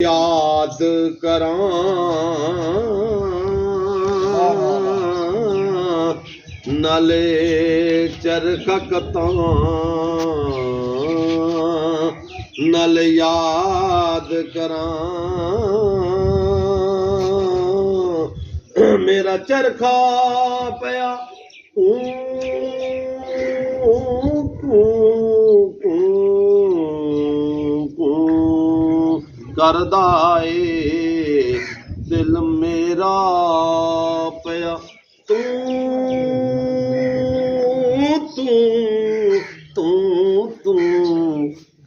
याद करां नाले चरखा कतां नाल याद करां मेरा चरखा पया करदा ए दिल मेरा पया तू तू तू तू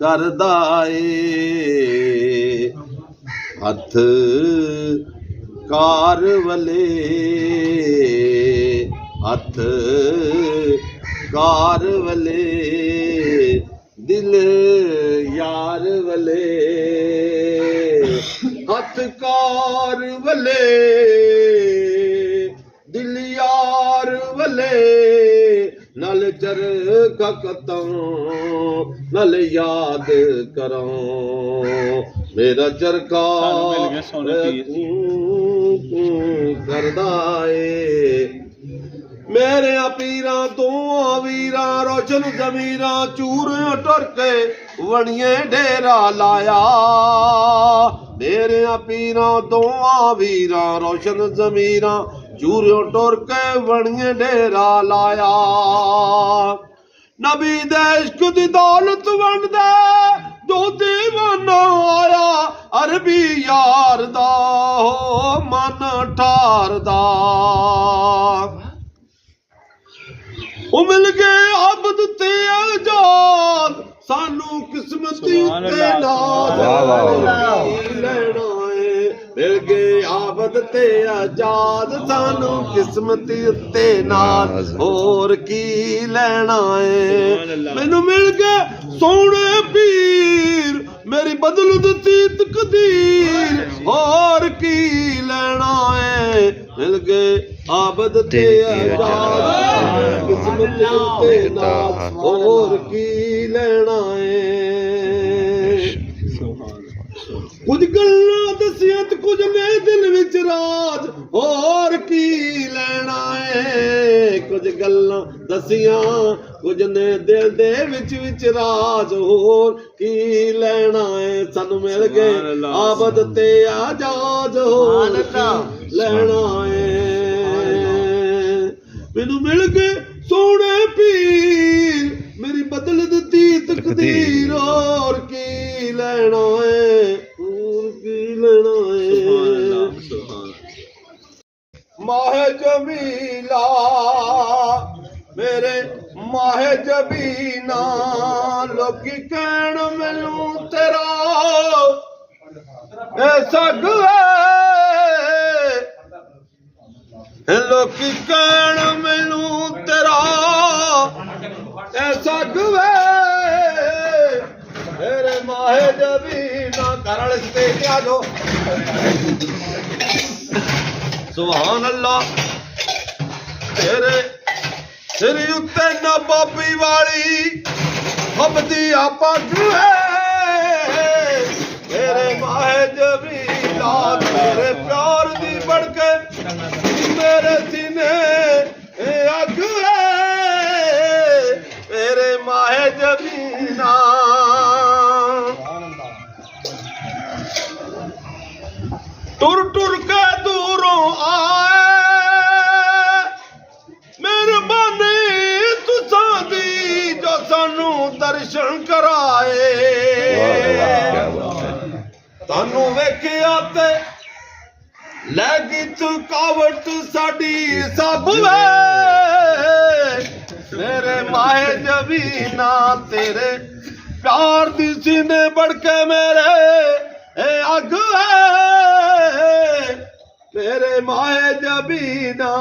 करदा ए हथ कार वले हथ कार वले दिल यार वले हथ कार वले दिल यार वले नल चरखा कतां नल याद करां मेरा चरखा करदा ए मेरे पीरा दोआ वीरा रोशन जमीरा चूर टुर के वणिए डेरा लाया मेरे पीरा दोआ वीरा रोशन जमीरा चूर टुर के वणिए डेरा लाया नबी दे इश्क दी दौलत वंड दे जो दीवाना आया अरबी यार दा हो मन ठार दा ਉਹ ਮਿਲ ਗਏ ਆਬਦ ਤੇ ਆਜ਼ਾਦ ਸਾਨੂੰ ਕਿਸਮਤੀ ਉੱਤੇ ਨਾਜ਼ ਲੈਣਾ ਏ ਮਿਲ ਗਏ ਆਬਦ ਤੇ ਆਜ਼ਾਦ ਸਾਨੂੰ ਕਿਸਮਤੀ ਉੱਤੇ ਨਾਜ਼ ਹੋਰ ਕੀ ਲੈਣਾ ਏ ਮੈਨੂੰ ਮਿਲ ਗਏ ਸੋਹਣੇ ਪੀਰ ਮੇਰੀ ਬਦਲ ਦਿੱਤੀ ਤਕਦੀਰ ਹੋਰ ਕੀ ਲੈਣਾ ਏ ਮਿਲ ਗਏ आबद ते आजाद किस्मत ते नाज़ और की लेना है कुछ गल्लां दसियां ते कुछ ने दिल विच राज और की लेना है कुछ गल्लां दसियां कुछ ने दिल दे विच राज और की लेना है सानू मिल गए आबद ते आजाद और लेना है मैनू मिल गए सोने पीर मेरी बदल दी तकदीर और की लेना है और की लेना है माहे जमीला मेरे माहे जबीना लोकी कहण मैनू तेरा ऐसा लोकी कहण मैनू तेरा ऐसा गवे मेरे माहे जबीना करल से क्या दो सुभान अल्लाह तेरे सिर उत्ते नबाबी वाली हबदी आपा है मेरे माहे जबीना तेरे प्यार दी बढ़ के मेरे सीने अग मेरे माहे जबीना टुर टुर के दूरों आए मेहरबानी तुसां दी जो सानू दर्शन कराए तानू वेखिया ते लगी थकावट साडी सब वे मेरे माहे जबीना तेरे प्यार दी सीने बढ़ के मेरे अग है मेरे माहे जबीना।